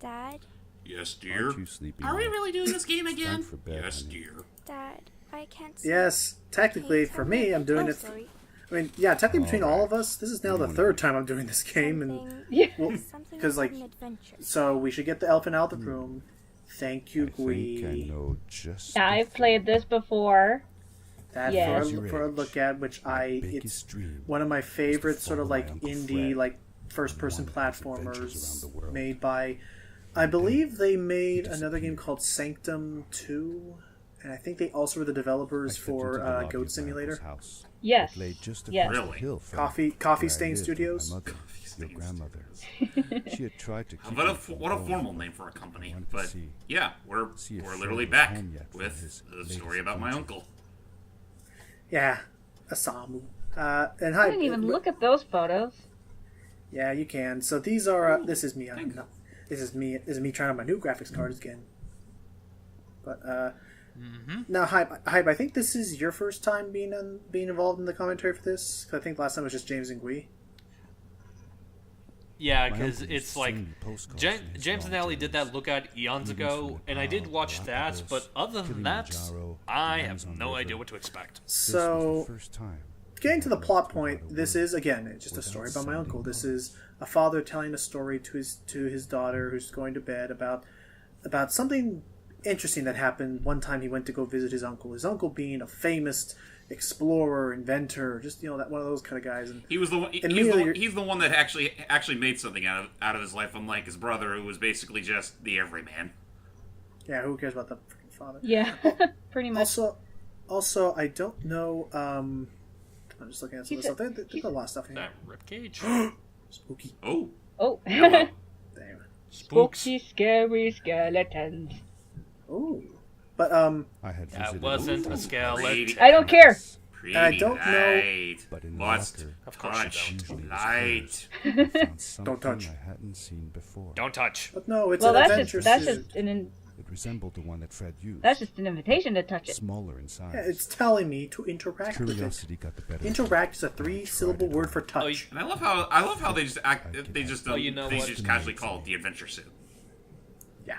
Dad? Yes, dear. Aren't you sleepy? Are we really doing this game It's time again? for bed, Yes, honey. dear. Dad, I can't sleep. Yes, technically, for me, I'm doing it. Story. I mean, yeah, technically between all of us, this is now the third time I'm doing this game, and Something because like, about an adventure. so we should get the elephant out of the room. Thank you, I think I Gui. know just Yeah, I've played this before. That Yes. for a look at, which it's biggest dream one of my favorite sort of follow like my Uncle indie Fred like first person on one of his adventures platformers around the world. made by, I believe they made another game called Sanctum 2, and I think they also were the developers I stepped into for the lobby of Goat my Simulator. uncle's house. Yes. It lay just Yes. across Really? the hill from Coffee where I Stain lived with Studios. My mother, your grandmother. She had tried to keep What a, me from what a going, formal name for a company. I wanted to But see- yeah, we're see if literally Fred was back home yet from with his the latest story about my adventure. uncle. Yeah, Asamu. And I hi. didn't even look at those photos. Yeah, you can. So these are. This is me. This is me. This is me trying out my new graphics cards again. But now, hype. I think this is your first time being involved in the commentary for this. 'Cause I think last time it was just James and Gui. Yeah, My because uncle used it's to like send me postcards James, from his James and Ellie did that mountains, look at eons even ago, from and I did Nepal, watch that, Galapagos, but other than that, Kilimanjaro, I the have Amazon no River. idea what to expect. This was So, the first time getting to the I plot spoke point, out a this word is again it's just a without story about my sounding uncle. This wrong. is a father telling a story to his daughter who's going to bed about something interesting that happened one time he went to go visit his uncle. His uncle being a famous explorer, inventor, just that one of those kind of guys. And He was the one. He's the one that actually made something out of his life, unlike his brother, who was basically just the everyman. yeah, who cares about the freaking father? Yeah, pretty much. Also, I don't know. I'm just looking at some of the stuff. There's a lot of stuff in here. That ribcage. Spooky. Oh, Oh. Damn. Spooky, scary skeletons. Oh, but I had That visited wasn't a pretty, skeleton. I don't care. pretty I don't know- light. but in the Must locker, Of course you touch don't. usually it was light. hers. I found something Don't touch. I hadn't seen before. Don't touch. but no, it's Well, an that's adventure just suit. It resembled the one that Fred used. That's just an invitation to touch it. Smaller in size. Yeah, it's telling me to interact with it. Curiosity got the better. of me. Interact is a 3-syllable word for touch. And I love how they just act. They just you know they what? just casually call it the adventure suit. Yeah.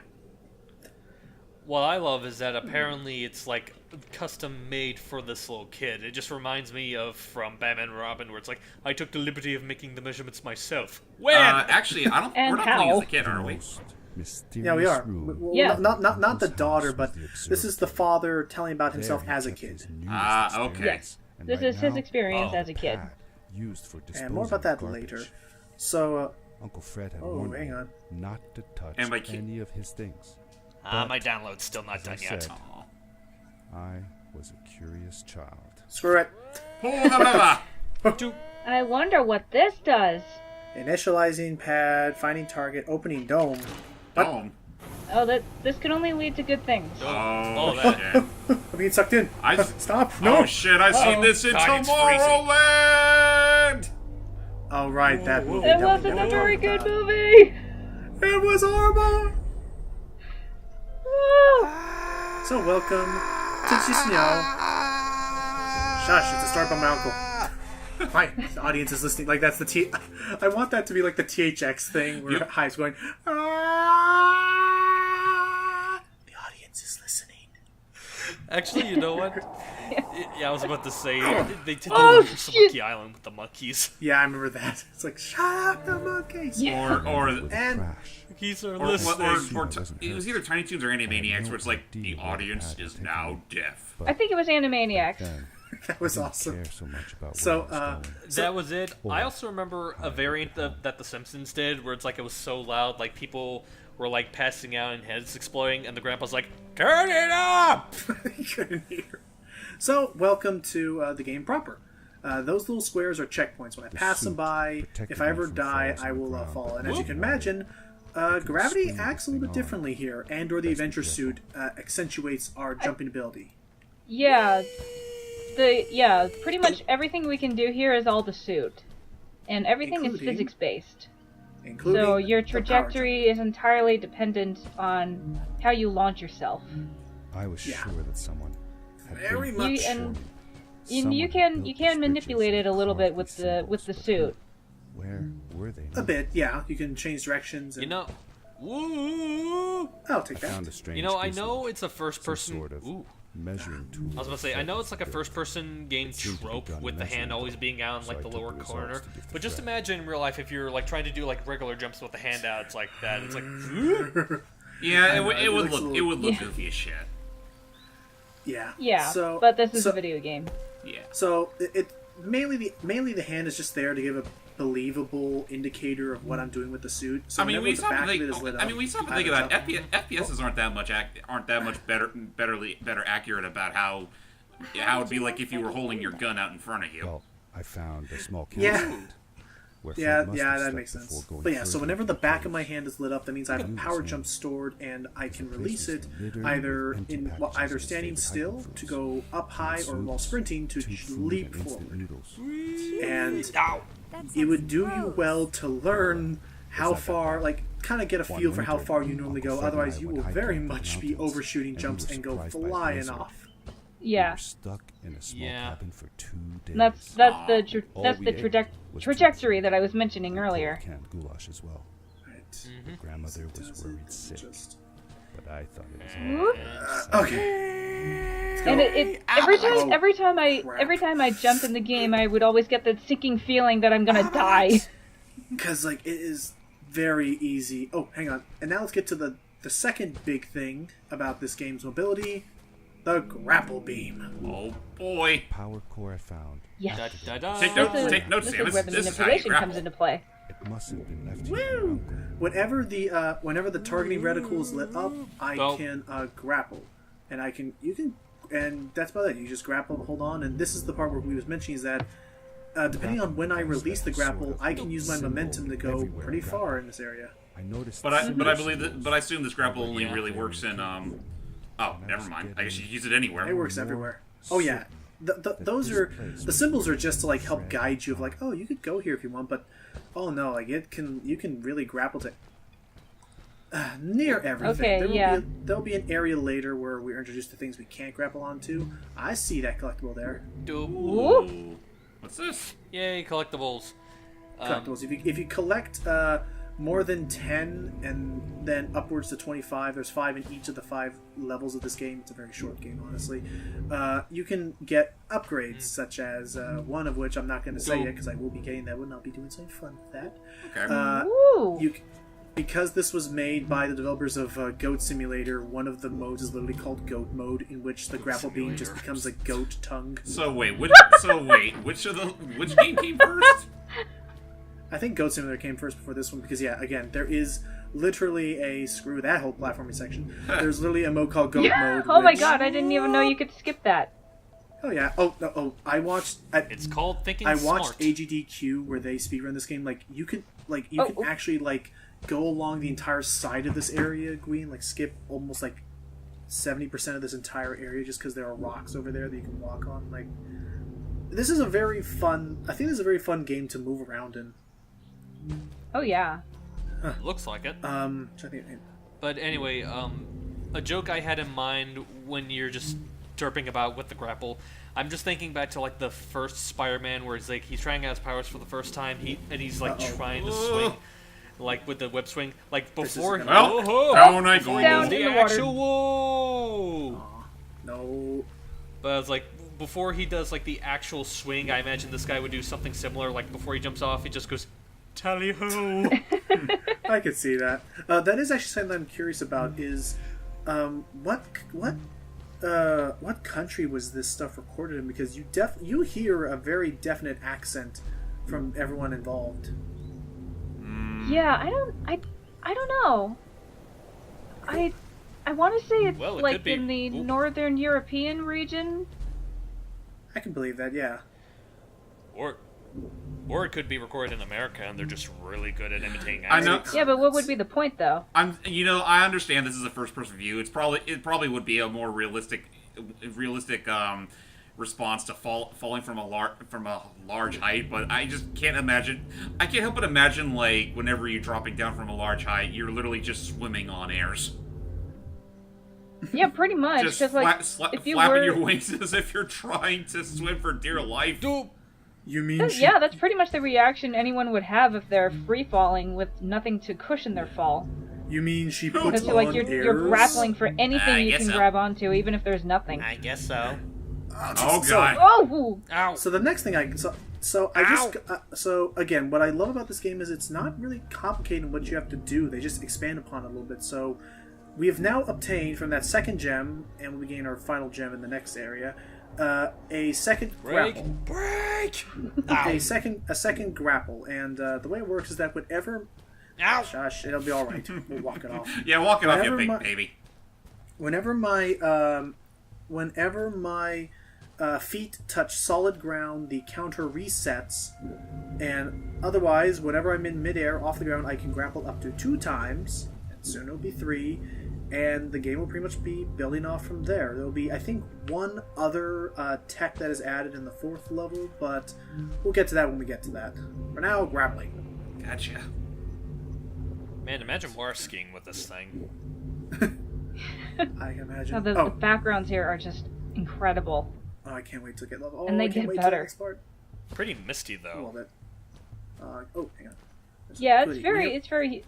What I love is that apparently it's like custom made for this little kid. It just reminds me of from Batman and Robin, where it's like I took the liberty of making the measurements myself. When? Actually, I don't. And We're not playing as how? the kid, are we? Most mysterious Yeah, we are. room. Well, Yeah. Not the Whose daughter, house but was the this observer? is the father telling about There himself he as a kept kid. his newest Okay. experiments. And This right is his now, experience Oh. as a kid. pad used for And more about disposing that of garbage. later. So, Uncle Fred had Oh, warned hang me on. not to touch And my kid- any of his things. My download's still not as I done yet. said, Aw. I was a curious child. screw it. Oh, blah, blah, blah. I wonder what this does. Initializing pad, finding target, opening dome. What? Dome. Oh, this can only lead to good things. Oh, that- shit. I'm being sucked in. I- Stop. No. Oh shit! I've seen this in God, it's Tomorrowland. Oh, right, that movie. It that we wasn't never a very talked good about. movie. It was horrible. Ah. So, welcome to Chisnyo. Shush, it's a start by my uncle. Fine, the audience is listening. Like, that's the T. I want that to be like the THX thing where Yep. Hive's going. "Ah." The audience is listening. Actually, you know what? Yeah, I was about to say they did the Oh, one from shit. Monkey Island with the monkeys. Yeah, I remember that. It's like, shut up, the monkeys. Or With a And- crash. Monkeys are or listening. it was either Tiny Toons or Animaniacs, where it's like the idea what audience Pat is had now taken. deaf. But I think it was Animaniacs. then, That was I didn't awesome. care so much about So, where I was going. That was it. I Or also remember a variant that The Simpsons did, where it's like it was so loud, like people were like passing out and heads exploding, and the grandpa's like, "Turn it up!" You couldn't hear. So, welcome to the game proper. Those little squares are checkpoints. When I pass them suit by, protected if I me ever from die, falls on I the will ground, fall. but And as you with can water, imagine, could gravity swing acts a this little bit thing on. differently here, and/or the Best be adventure careful. suit accentuates our jumping ability. Yeah, pretty much everything we can do here is all the suit, and everything is Including- physics based. Including So your the power jump. trajectory is entirely dependent on how you launch yourself. I was Yeah. sure that someone had Very been much. before and me. You Someone can built you these can bridges manipulate it a and little carved bit with these the symbols, suit. Where were they? A bit, yeah. You can change directions. And You know, Woo! I'll take I found that. a strange You know, I piece of know it's a first-person. sort of Ooh. measuring tool. I was gonna say, I know it's like a first-person game seemed to be trope done with the hand measuring always being out in so like I the took lower the results corner. to give the But just threat. imagine in real life if you're like trying to do like regular jumps with the hand out, it's like that. It's like, Yeah, it it would looks a look little- goofy as shit. Yeah. Yeah, So, but this is so, a video game. Yeah. So it mainly the hand is just there to give a believable indicator of what I'm doing with the suit. So I mean, whenever we the stop back and of think. it is lit I mean, up, we stop and I think have about a it. FPSs aren't that much better accurate about how it'd be like if you were holding your gun out in front of you. Well, I found a small Yeah. campsite where Yeah, Fred must yeah, have that slept makes sense. before going But yeah, so further whenever into the back of cave. my hand is lit up, that means I have a Use power hand. jump stored, and I can This release was it littered either with empty in packages either of his standing favorite still hiking to foods. go up high, or while Suits, sprinting to cheap food, leap and instant forward. noodles. And That it would sounds do you gross. well to learn how not that far, bad. like, kind of get a One feel for how winter, far you normally Uncle go. Fred and Otherwise, I you went will hiking very up in the much be mountains, overshooting and we jumps were and go surprised by a flying blizzard. off. We Yeah, were stuck in a small Yeah. cabin for 2 days. that's All that's we the ate was trajectory pizza that I was mentioning and cold earlier. canned goulash as well. Right. Grandmother was Does worried it sick, just- but I thought it was Whoop. Okay. And it every time Oh, crap. every time I jumped in the game, I would always get that sinking feeling that I'm gonna die. Because, like, it is very easy. Oh, hang on. And now let's get to the second big thing about this game's mobility, the grapple beam. Oh boy. power core I found. Yes. da, da, da. Take notes. This is, Take notes, this Sam. is where the This is how you manipulation grapple. comes into play. It must have been left here by Uncle. Whenever the targeting reticle is lit up, I Well- can grapple, and and that's about it. You just grapple, hold on, and this is the part where we was mentioning is that depending on when I release the grapple, I can use my momentum to go pretty far in this area. I noticed. But I believe that. But I assume this grapple only really works in Oh, And I never was mind. I getting guess you can use it anywhere. It works everywhere. Oh yeah, those this are place the was symbols are just to like help Fred guide you of like, oh, you could go here if you want, but oh no, like you can really grapple to near everything. Okay, yeah. There'll be an area later where we're introduced to things we can't grapple onto. I see that collectible there. Ooh. What's this? Yay, collectibles. Collectibles. If you collect more than 10 and then upwards to 25, there's 5 in each of the 5 levels of this game. It's a very short game, honestly. You can get upgrades, such as one of which I'm not going to say yet because I will be getting that one. I'll be doing something fun with that. Okay. Woo! Because this was made by the developers of Goat Simulator, one of the modes is literally called Goat Mode, in which the grapple beam just becomes a goat tongue. So wait, which game came first? I think Goat Simulator came first before this one because, yeah, again, there is literally a screw that whole platforming section. There's literally a mode called Goat Mode. Oh my which- god, I didn't even know you could skip that. Oh yeah. Oh no. Oh, I watched. It's called Thinking I watched Smart. AGDQ where they speedrun this game. Like you can actually like go along the entire side of this area, Gwyn. Like skip almost like 70% of this entire area just because there are rocks over there that you can walk on. Like this is a very fun. I think this is a very fun game to move around in. Oh yeah. Looks like it. Which I think- But anyway, a joke I had in mind when you're just derping about with the grapple, I'm just thinking back to like the first Spider-Man where he's trying out his powers for the first time, he's like trying to swing, like with the web swing, like before. is- Well, Whoa! down I go. Down. The in the water. actual whoa! No. But I was like, before he does like the actual swing, I imagine this guy would do something similar. Like before he jumps off, he just goes, "Tally ho!" I could see that. That is actually something I'm curious about. Is what country was this stuff recorded in? Because you hear a very definite accent from everyone involved. Yeah, I don't know. I want to say it's Well, it like could be. in the Oop. northern European region. I can believe that. Yeah. Or it could be recorded in America, and they're just really good at imitating I know. accents. Yeah, but what would be the point though? I understand this is a first-person view. It probably would be a more realistic response to falling from a large height. But I just can't imagine. I can't help but imagine like whenever you're dropping down from a large height, you're literally just swimming on airs, Yeah, pretty much. just Because like, if you flapping were, your wings as if you're trying to swim for dear life. You mean? yeah, that's pretty much the reaction anyone would have if they're free falling with nothing to cushion their fall. You mean she puts Because on like you're ears? grappling for anything I you guess can so. grab onto, even if there's nothing. I guess so. Oh So- god. Oh! Ow. So the next thing so again, what I love about this game is it's not really complicated in what you have to do. They just expand upon it a little bit. So we have now obtained from that second gem, and we gain our final gem in the next area, a second grapple. Break! A second grapple, and the way it works is that whenever Ow! Shush, it'll be all right. We'll walk it off. Yeah, walk it off, you Whenever big my- baby. Whenever my feet touch solid ground, the counter resets, and otherwise, whenever I'm in midair off the ground, I can grapple up to 2 times, and soon it'll be 3, and the game will pretty much be building off from there. There'll be, I think, one other tech that is added in the 4th level, but we'll get to that when we get to that. For now, grappling. Gotcha. Man, imagine water skiing with this thing. I can imagine. Oh, the backgrounds here are just incredible. I can't wait to get level. Oh, And they I can't get wait better. to the next part. Pretty misty, I love though. it. Hang on. There's Yeah, goodie. it's very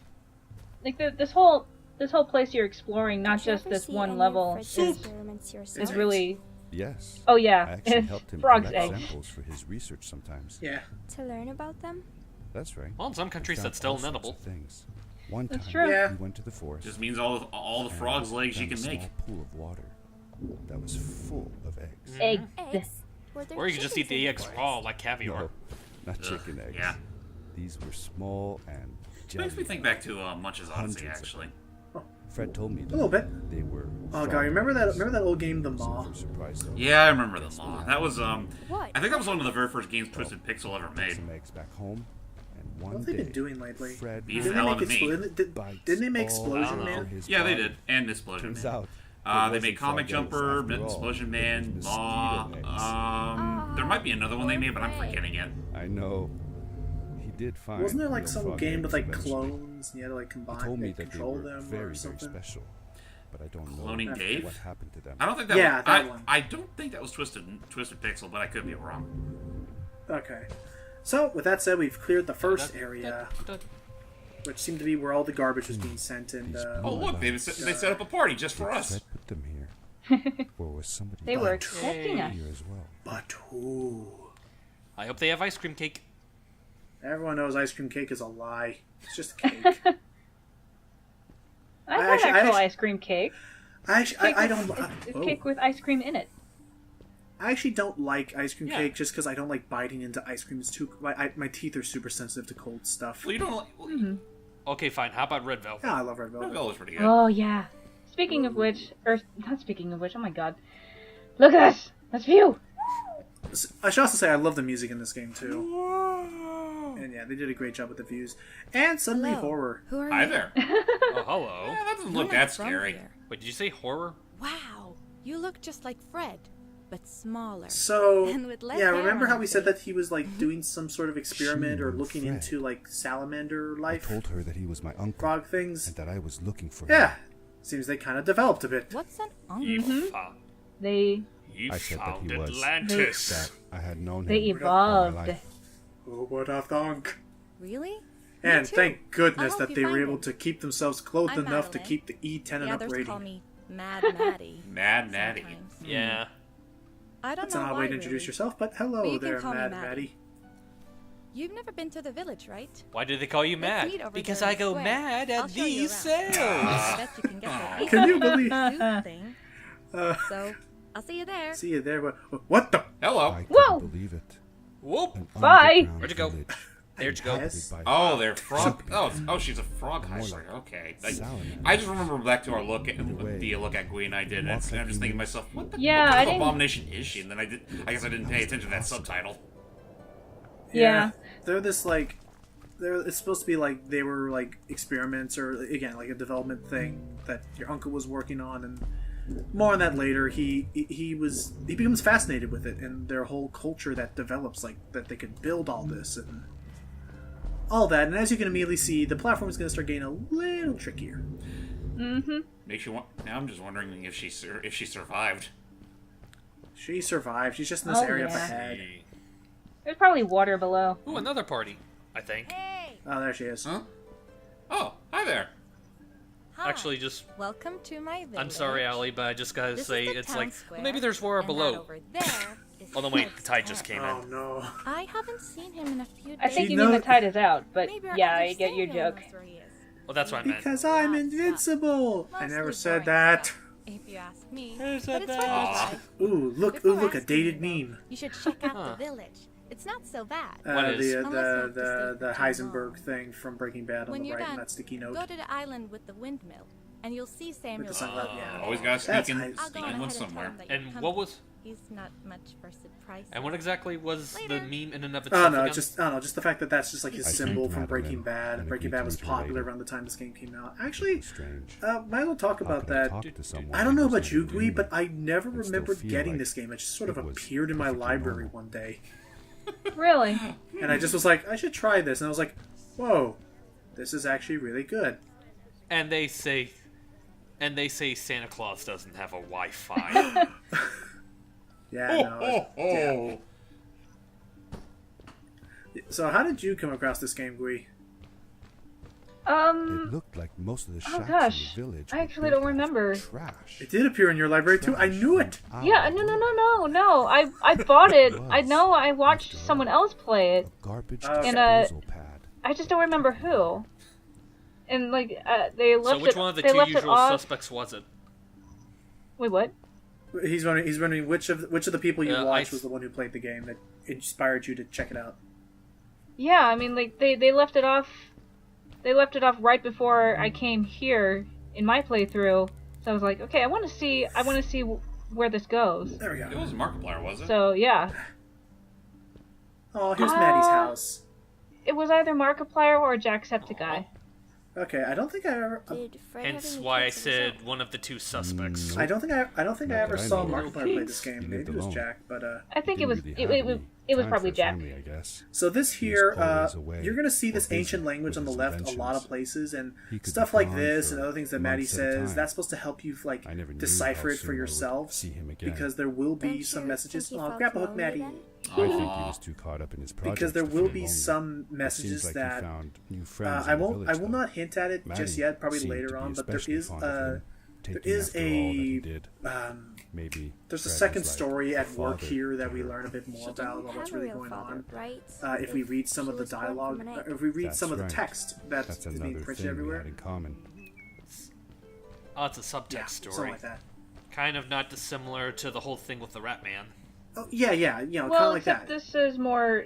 like this whole place you're exploring, not Did you just ever this see one any level, of Fred's is experiments yourself? really. Yes. Oh I yeah, actually helped him frog's collect egg. samples for his research sometimes. Yeah. To learn about them? That's right. Well, in some countries He that's found still all sorts inedible. of things. One That's time, true. Yeah. we went to the forest. Just means all the and frog's legs you found can a make. small pool of water that was full of eggs. Egg. Eggs? Were there Or you can just eat chickens in the eggs forest? raw, like caviar. No, not chicken eggs. Yeah. These were small and jelly. Makes me think back to Munch's Odyssey, Hundreds of actually. Fred told me that A little bit. they were. Oh god, frog remember eggs. that old game, The Maw? Super surprised though. Yeah, I remember the Maw. That was What? I think that was one of the very first games Twisted Pixel ever Took made. some eggs back home, and one What have they day, been doing lately? Fred Beef Didn't they Hell make of me. Didn't they make bites all Explosion over Man? his Yeah, they body. did. And Explosion Turns Man. out, They it made wasn't Comic frog eggs Jumper, after all. Explosion It Man, was Maw. mosquito eggs. There might be another one they made, but I'm forgetting it. I know. He did find. Wasn't there like real some frog game eggs with like eventually. clones and you had to like He combine told me and that they control were them very, or very something? special, but I don't know Cloning Dave? what happened to them. I don't think that. Yeah, was, that one. I don't think that was Twisted Pixel, but I could be wrong. Okay. So with that said, we've cleared the first area, which seemed to be where all the garbage was being sent, and Oh look, they set up a party just for Did us. Fred put them here, or was somebody They were else expecting us. here as well? but who? I hope they have ice cream cake. Everyone knows ice cream cake is a lie. It's just a cake. I had actually- actual ice cream cake. I actually, Cake I with- don't. It's Whoa. cake with ice cream in it. I actually don't like ice cream Yeah. cake just because I don't like biting into ice cream. It's too. My teeth are super sensitive to cold stuff. Well, you don't. Like, well, Okay, fine. How about red velvet? Yeah, I love red velvet. Red was pretty good. Oh yeah. Speaking of which, or not speaking of which, oh my god, look at this. Let's view. I should also say I love the music in this game too. And yeah, they did a great job with the views. And suddenly Hello. horror. Who are Hi you? there. Oh, hello. Yeah, that doesn't You're look not that from scary. here. Wait, did you say horror? Wow, you look just like Fred, but smaller. So And with less yeah, hair remember on how her we said face. that he was like doing some sort of experiment She or knew looking Fred. into like salamander I life, told her that he was my uncle frog things. and that I was looking for Yeah, him. seems they kind of developed a bit. What's an uncle? You, Mm-hmm. found, They you I said that found he was. Atlantis. That I had known him they all my evolved. life. Who would have thunk? Really? And too. thank goodness I hope that you they were find able it. to keep themselves clothed I'm enough to Madeline. keep the E10 and The up others rating. call me Mad Maddie. Mad Natty. sometimes. Yeah. I don't That's know an odd why, way to introduce really. yourself, but But hello you can there, call me Mad Maddie. Maddie. You've never been to the village, right? Why do they call you Let's mad? meet over Because there I in go square. mad I'll at show you these around. sales. I bet you can get that Can you believe? suit thing. Uh, So, I'll see you there. see you there. What the? Hello. I Whoa! couldn't believe it. Whoop. An Bye. underground Where'd you go? village There'd you go. Yes. by Oh, they're frog. Oh, she's a frog More hustler. like Okay. salamander. I just remember back to our look at way, the look at Gui and I did, and walk I'm like just you thinking to do. myself, what the Yeah, what I kind of didn't- abomination is she? And then I guess I didn't pay attention to that subtitle. Yeah. They're this like, it's supposed to be like they were like experiments or again like a development thing that your uncle was working on, and more on that later. He becomes fascinated with it and their whole culture that develops, like that they could build all this and all that. And as you can immediately see, the platform is going to start getting a little trickier. Mm-hmm. Makes you want. Now I'm just wondering if she survived. She survived. She's just in this Oh, area up yeah. ahead. There's probably water below. Ooh, another party. I think. Hey! Oh, there she is. Huh? Oh, hi there. actually just. Welcome to my village. I'm sorry, Allie, but I just gotta This say is the it's town like square, well, maybe there's more and that below. over there is Oh no, wait, Fred's the tide just tent. came Oh in. no. I haven't seen him in a few days. I think She you mean the knows- tide is out, but Maybe our yeah, other I get your Samuel joke. knows where he is. Well, that's what I meant. Because I'm That's invincible. I Mostly never said boring that. stuff, if you ask me. Who But said it's worth that? a try. Ooh, look! Before Ooh, look! A asking dated me, though, meme. You should check out Huh. the village. It's not so bad. What is? The Unless you have to the stay too Heisenberg long. thing from Breaking Bad on When the you're right, done, and that sticky note. Go to the island with the windmill, and you'll see Samuel. sunglasses, yeah. Always gotta That's sneak in, nice. I'll go sneak on in one ahead and tell somewhere. him that you're And coming. what was? He's not much for surprises. And what exactly was the Later. meme in and of Oh itself no, again? just I don't know, just the fact that that's just like his I symbol thanked from Madeline Breaking Bad. and Breaking agreed Bad to was meet her popular later. around the time this game came out. Actually, Strange. might as well talk How about could I that. talk to someone I don't know who was about you, never Gui, human but I never and still remembered feel getting like this game. It just sort of it was appeared in my perfectly library normal. one day, Really? and I just was like, I should try this, and I was like, whoa, this is actually really good. And they say Santa Claus doesn't have a Wi-Fi. Yeah, no. Yeah. So, how did you come across this game, Gui? It looked like most of the shacks gosh, in the village I were actually built don't out of remember. Trash. It did appear in your library too. I knew it. Yeah, no. I bought it. I know I watched someone else play it. Garbage Okay. disposal pad. I just don't remember who. And like they so left which it. one of the they two left it usual off. suspects was it? Wait, what? He's wondering which of the people you Yeah, watched I- was the one who played the game that inspired you to check it out. Yeah, I mean like they left it off. They left it off right before I came here in my playthrough. So I was like, okay, I want to see where this goes. There we It go. was Markiplier, was it? So yeah, Oh, here's Maddie's house. it was either Markiplier or Jacksepticeye. Okay, I don't think I ever. Did Fred have Hence any why I kids of his said own? one of the two suspects. I don't think I ever that I saw know of. Markiplier play this He game. lived Maybe it was alone. Jack, but I think it was Didn't really have it was any probably time for Jack. family, I guess. So this He was here, always away you're gonna see or this busy ancient language with on the his left a lot of inventions. places, and He could stuff be like gone this for and other things that Maddie months at a says. time. That's supposed to help you like I never knew decipher how it for soon I would yourselves, see him again. because there will be Don't some you messages. think he Oh, felt grab a hook, lonely Maddie. then? I think he Aw. was too caught up in his projects Because there to will feel be lonely. some It messages seems like that he found new friends I in the won't. I village, will though. not hint at it just Maddie yet. Probably seemed later to be on. But there especially is fond of him, taking is after all that he a did. Maybe there's a Fred second was like story at work father here that to we her. learn a bit more She about didn't what's have a really real going father, on. right? If we read some she of the was born from dialogue, an egg. if we read That's some of the right. text that's That's being another printed thing we everywhere. had in common. Oh, it's a subtext Yeah, story. something like that. Kind of not dissimilar to the whole thing with the Rat Man. Oh yeah, you know, kind Well, of like except that.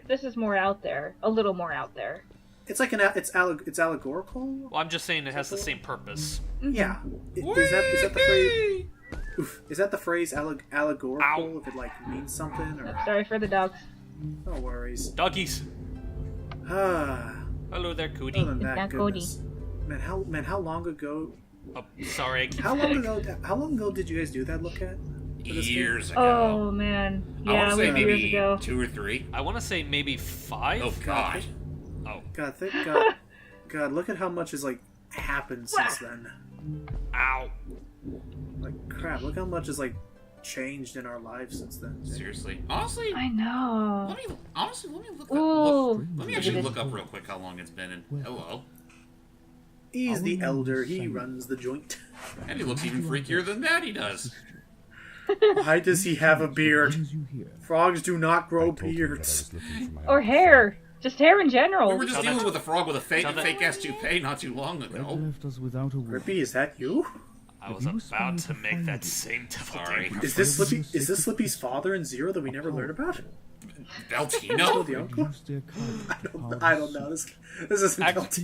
this is more out there, a little more out there. It's like it's allegorical. Well, I'm just saying it has the same purpose. Yeah, is that the phrase? Oof, is that the phrase allegorical? Ow. If it like means something, or Sorry for the dogs. no worries. Doggies. Ah, Hello there, other Cootie. than It's that, not goodness. Man, how long ago? Oh, sorry, I keep How long ago did you guys do that look at? this game? Years ago. Oh man, I yeah, want it to say was years maybe ago. 2 or 3. I want to say maybe 5. Oh God. Oh, God, God, look at how much has like happened since then. ow. Like crap, look how much has like changed in our lives since then. Seriously. Honestly, I know. let me look up. Ooh. Let me actually look up real quick how long it's been. And hello. He's the elder. He runs the joint. And he looks even freakier than Maddie does. Why does he have a beard? Frogs do not grow I told him that I beards. was looking for my Or own hair, just hair in general. We were just So dealing that's- with a frog with a fake so that- ass toupee not too long ago. left us without a word. Rippy, is that you? I was about to make that same devil Sorry. thing. Is this Slippy's father in Zero that we never learned about? Beltino? The uncle? Use their card. I don't know. This is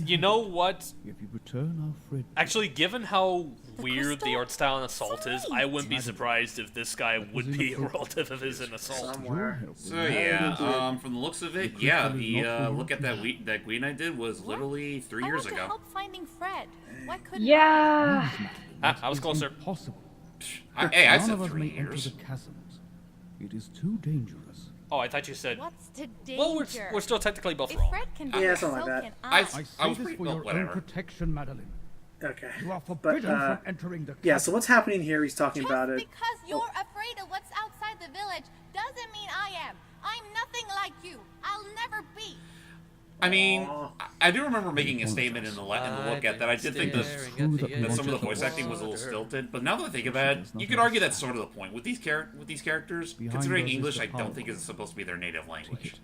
You know what? If you return our friend, Actually, given how weird the crystal? art style in Assault is, I wouldn't be surprised if this guy would be a relative of his in Assault. somewhere. So yeah, from the looks of it, yeah, the look at that Queen I did was literally 3 I years want to ago. help finding Fred. Why couldn't Yeah. I was closer. impossible. Hey, I None said of us 3 may enter years. the chasms. It is too dangerous. Oh, I thought you said. What's to danger? Well, we're still technically both If wong. Fred can do Yeah, it, something so like can that. I I. s- I I say was this pretty for well, your own whatever. protection, Madeline. Okay. You are But forbidden from entering the yeah, so what's happening here? He's talking Just about it. because you're afraid of what's outside the village doesn't mean I am. I'm nothing like you. I'll never be. I mean, Aw. I do remember making a statement in the look at that I did think that some of the voice acting was a little stilted, but now that I think about it, you could argue that's sort of the point with these characters. Considering English, I don't think is supposed to be their native language.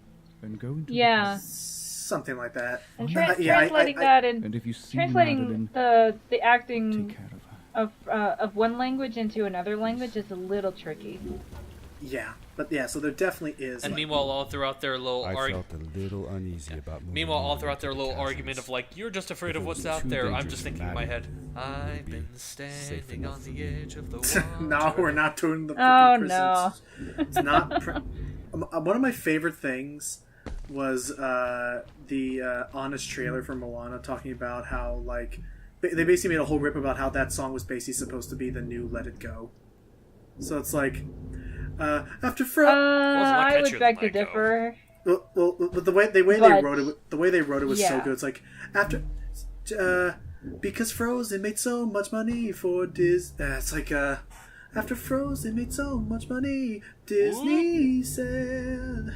Then go into Yeah. Something like that. And Yeah, translating that and And if you see translating Madeline, the acting take care of her. of one language into another language is a little tricky. Yeah, but yeah, so there definitely is. And like, meanwhile, all throughout their little I argument. felt a little uneasy about moving Meanwhile, all on throughout into their the little chasms. argument of like, you're just afraid If of it what's was out too there. I'm dangerous just for thinking in my head, Madeline, I've would be been safe standing enough on for the me. edge of the water. no, we're not doing the. Oh, freaking no. prisons. It's not. One of my favorite things was the honest trailer for Moana talking about how like they basically made a whole rip about how that song was basically supposed to be the new "Let It Go." So it's like after I would catchier beg than to Let Go? differ. well, the way they But- wrote it, the way they wrote it was so Yeah. good. It's like after because Frozen made so much money for Disney. It's like after Frozen made so much money, Disney said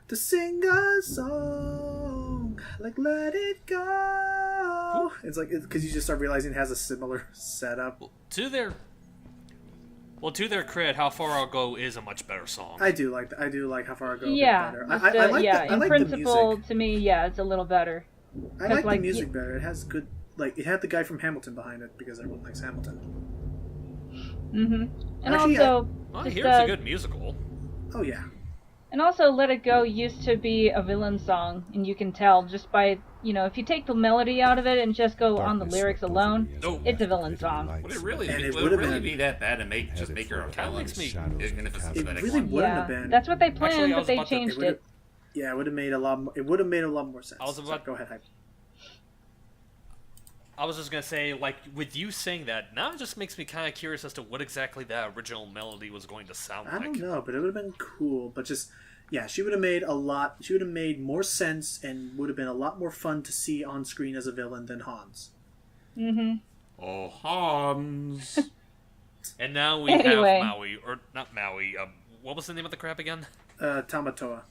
to sing a song like "Let It Go." It's like because you just start realizing it has a similar setup. To their credit, How Far I'll Go is a much better song. I do like How Far I Go. Yeah, a bit just, better. I like yeah. the, I In like principle, the music. to me, yeah, it's a little better. I like like, the music better. It has good like it had the guy from Hamilton behind it because everyone likes Hamilton. And Actually, also, I just, hear it's a good musical. Oh yeah. and also, "Let It Go" used to be a villain song, and you can tell just by if you take the melody out of it and just go on the Darkness lyrics swept over alone, me as No. I it's a left villain the song. lights. Would it really And be, it would it would've really been- be that bad to make Headed her a for the Kinda villain? makes me- shadows Even of if it's the a It synthetic really one? wouldn't Yeah, have been. that's what they planned, Actually, I but was they about to- changed would've- it. Yeah, it would have made a lot. It would have made a lot more sense. I was about- Go ahead, Hype. I was just gonna say, like, with you saying that, now it just makes me kind of curious as to what exactly that original melody was going to sound I like. don't know, but it would have been cool. But just yeah, she would have made a lot. She would have made more sense and would have been a lot more fun to see on screen as a villain than Hans. Oh, Hans. And now we Anyway. have Maui, or not Maui. What was the name of the crap again? Tamatoa,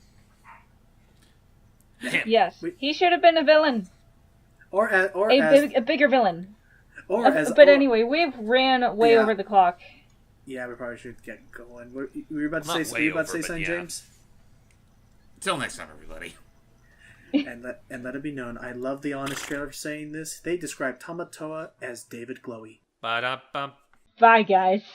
Yes, Wait. he should have been a villain, a bigger villain. But anyway, we've ran way Yeah. over the clock. Yeah, we probably should get going. Were you about to Not say? way Were you about to over, say but something, yeah. James? Till next time, everybody. And let it be known, I love the honest trailer for saying this. They describe Tamatoa as David Glowy. Ba-da-bum. Bye, guys.